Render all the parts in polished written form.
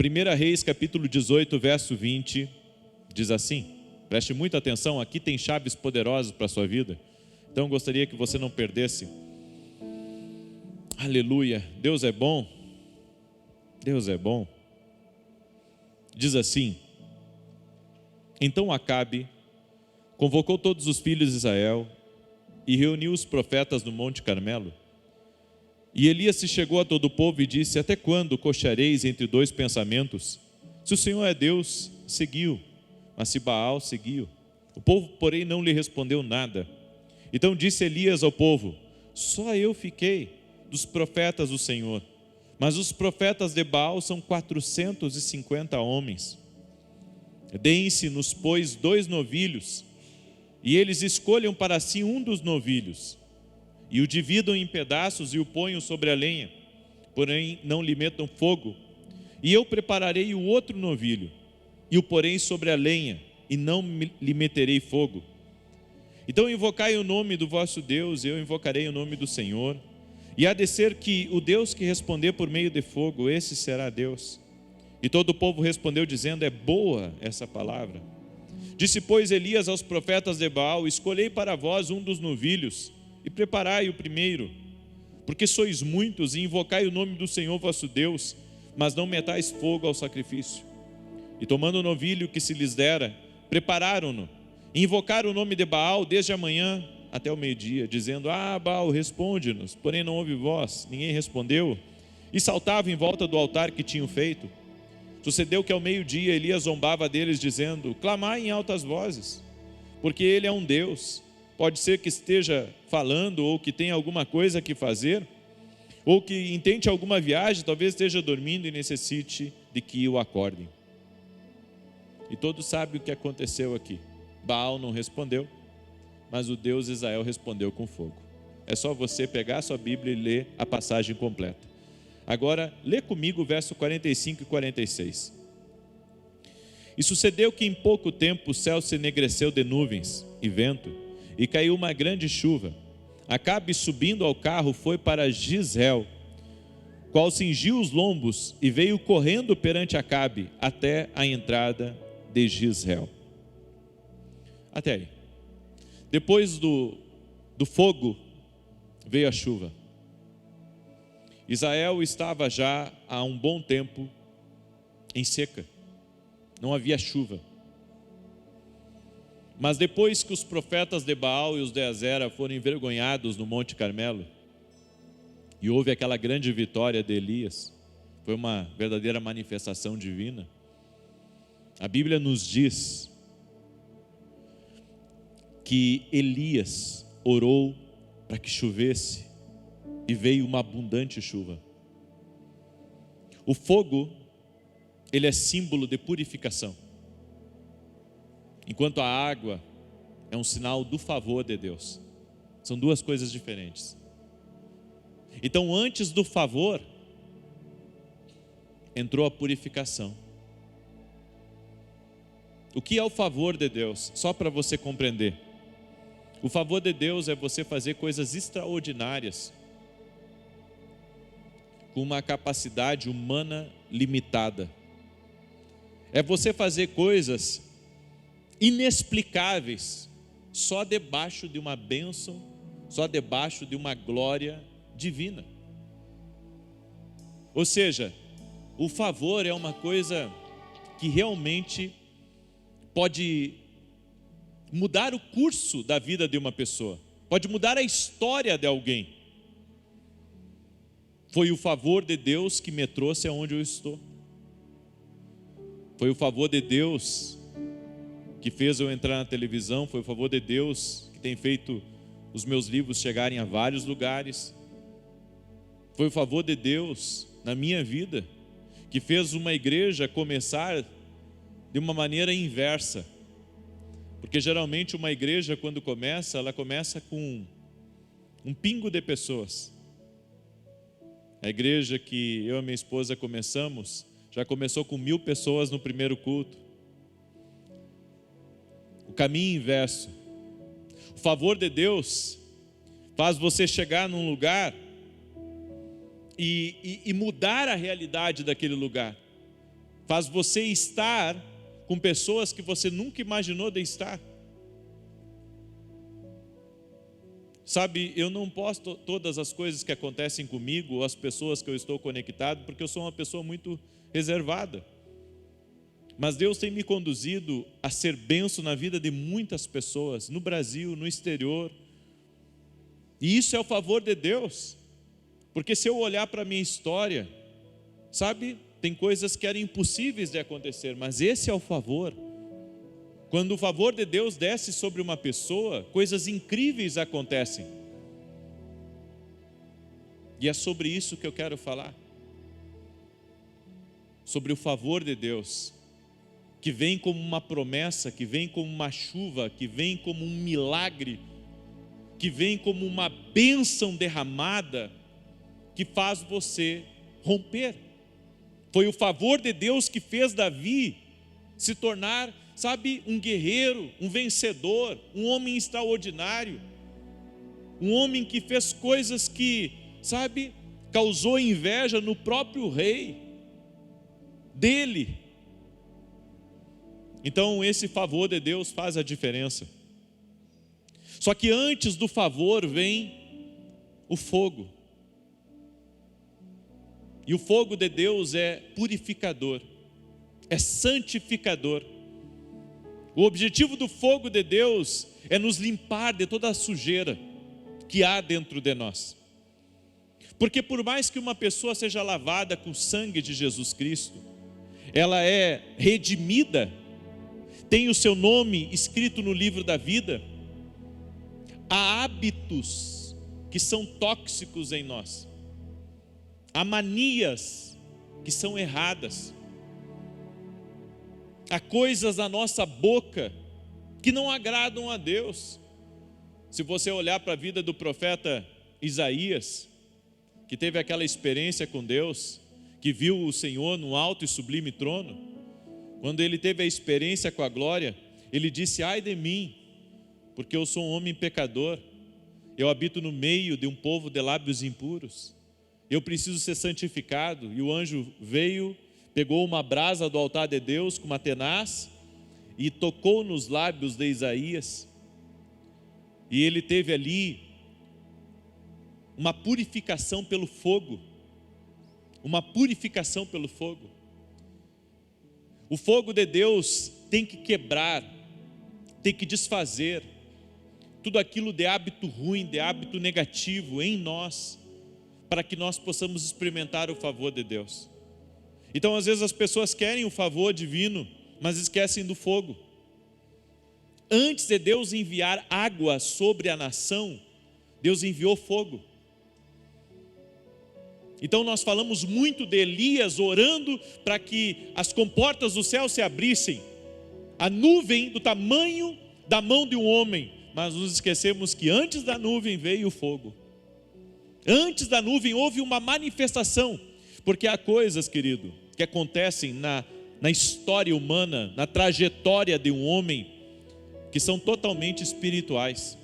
1 Reis capítulo 18, verso 20, diz assim, preste muita atenção, aqui tem chaves poderosas para a sua vida, então eu gostaria que você não perdesse. Aleluia, Deus é bom, Deus é bom. Diz assim: então Acabe convocou todos os filhos de Israel e reuniu os profetas no Monte Carmelo. E Elias se chegou a todo o povo e disse: até quando cocheareis entre dois pensamentos? Se o Senhor é Deus, seguiu, mas se Baal, seguiu. O povo, porém, não lhe respondeu nada. Então disse Elias ao povo: só eu fiquei dos profetas do Senhor, mas os profetas de Baal são 450 homens. Deem-se-nos, pois, 2 novilhos, e eles escolham para si um dos novilhos, e o dividam em pedaços e o ponham sobre a lenha, porém não lhe metam fogo. E eu prepararei o outro novilho, e o porei sobre a lenha, e não lhe meterei fogo. Então invocai o nome do vosso Deus, eu invocarei o nome do Senhor. E há de ser que o Deus que responder por meio de fogo, esse será Deus. E todo o povo respondeu dizendo: é boa essa palavra. Disse, pois, Elias aos profetas de Baal: escolhei para vós um dos novilhos, e preparai o primeiro, porque sois muitos, e invocai o nome do Senhor vosso Deus, mas não metais fogo ao sacrifício. E tomando o novilho que se lhes dera, prepararam-no, e invocaram o nome de Baal desde a manhã até o meio-dia, dizendo: Baal, responde-nos. Porém não houve voz, ninguém respondeu, e saltavam em volta do altar que tinham feito. Sucedeu que ao meio-dia Elias zombava deles, dizendo: clamai em altas vozes, porque ele é um Deus. Pode ser que esteja falando, ou que tenha alguma coisa que fazer, ou que intente alguma viagem, talvez esteja dormindo e necessite de que o acordem. E todos sabem o que aconteceu aqui. Baal não respondeu, mas o Deus de Israel respondeu com fogo. É só você pegar a sua Bíblia e ler a passagem completa. Agora, lê comigo o verso 45 e 46. E sucedeu que em pouco tempo o céu se enegreceu de nuvens e vento, e caiu uma grande chuva. Acabe, subindo ao carro, foi para Jizreel, qual cingiu os lombos e veio correndo perante Acabe até a entrada de Jizreel. Até aí. Depois do fogo veio a chuva. Israel estava já há um bom tempo em seca, não havia chuva. Mas depois que os profetas de Baal e os de Azera foram envergonhados no Monte Carmelo, e houve aquela grande vitória de Elias, foi uma verdadeira manifestação divina, a Bíblia nos diz que Elias orou para que chovesse, e veio uma abundante chuva. O fogo, ele é símbolo de purificação, enquanto a água é um sinal do favor de Deus. São duas coisas diferentes. Então, antes do favor, entrou a purificação. O que é o favor de Deus? Só para você compreender. O favor de Deus é você fazer coisas extraordinárias, com uma capacidade humana limitada. É você fazer coisas inexplicáveis, só debaixo de uma bênção, só debaixo de uma glória divina. Ou seja, o favor é uma coisa que realmente pode mudar o curso da vida de uma pessoa, pode mudar a história de alguém. Foi o favor de Deus que me trouxe aonde eu estou. Foi o favor de Deus que fez eu entrar na televisão, foi o favor de Deus que tem feito os meus livros chegarem a vários lugares. Foi o favor de Deus na minha vida que fez uma igreja começar de uma maneira inversa. Porque geralmente uma igreja, quando começa, ela começa com um pingo de pessoas. A igreja que eu e minha esposa começamos, já começou com 1000 pessoas no primeiro culto. O caminho inverso. O favor de Deus faz você chegar num lugar e mudar a realidade daquele lugar. faz você estar com pessoas que você nunca imaginou de estar. Sabe, eu não posto todas as coisas que acontecem comigo, ou as pessoas que eu estou conectado, porque eu sou uma pessoa muito reservada. Mas Deus tem me conduzido a ser bênção na vida de muitas pessoas, no Brasil, no exterior. E isso é o favor de Deus. Porque se eu olhar para a minha história, sabe, tem coisas que eram impossíveis de acontecer, mas esse é o favor. Quando o favor de Deus desce sobre uma pessoa, coisas incríveis acontecem. E é sobre isso que eu quero falar. Sobre o favor de Deus, que vem como uma promessa, que vem como uma chuva, que vem como um milagre, que vem como uma bênção derramada, que faz você romper. Foi o favor de Deus que fez Davi se tornar, sabe, um guerreiro, um vencedor, um homem extraordinário, um homem que fez coisas que, sabe, causou inveja no próprio rei dele. Então esse favor de Deus faz a diferença. Só que antes do favor vem o fogo. E o fogo de Deus é purificador, é santificador. O objetivo do fogo de Deus é nos limpar de toda a sujeira que há dentro de nós. Porque por mais que uma pessoa seja lavada com o sangue de Jesus Cristo, ela é redimida, tem o seu nome escrito no livro da vida, há hábitos que são tóxicos em nós, há manias que são erradas, há coisas na nossa boca que não agradam a Deus. Se você olhar para a vida do profeta Isaías, que teve aquela experiência com Deus, que viu o Senhor no alto e sublime trono, quando ele teve a experiência com a glória, ele disse: ai de mim, porque eu sou um homem pecador, eu habito no meio de um povo de lábios impuros, eu preciso ser santificado. E o anjo veio, pegou uma brasa do altar de Deus com uma tenaz e tocou nos lábios de Isaías, e ele teve ali uma purificação pelo fogo, uma purificação pelo fogo. O fogo de Deus tem que quebrar, tem que desfazer tudo aquilo de hábito ruim, de hábito negativo em nós, para que nós possamos experimentar o favor de Deus. Então às vezes as pessoas querem o favor divino, mas esquecem do fogo. Antes de Deus enviar água sobre a nação, Deus enviou fogo. Então nós falamos muito de Elias orando para que as comportas do céu se abrissem, a nuvem do tamanho da mão de um homem, mas nos esquecemos que antes da nuvem veio o fogo. Antes da nuvem houve uma manifestação, porque há coisas, querido, que acontecem na história humana, na trajetória de um homem, que são totalmente espirituais.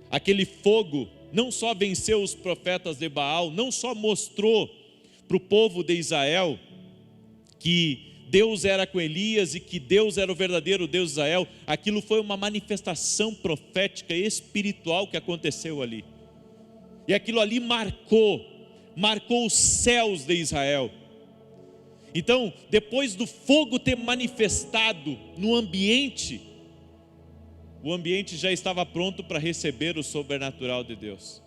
Aquele fogo não só venceu os profetas de Baal, não só mostrou para o povo de Israel que Deus era com Elias e que Deus era o verdadeiro Deus de Israel, aquilo foi uma manifestação profética e espiritual que aconteceu ali. E aquilo ali marcou os céus de Israel. Então, depois do fogo ter manifestado no ambiente, o ambiente já estava pronto para receber o sobrenatural de Deus.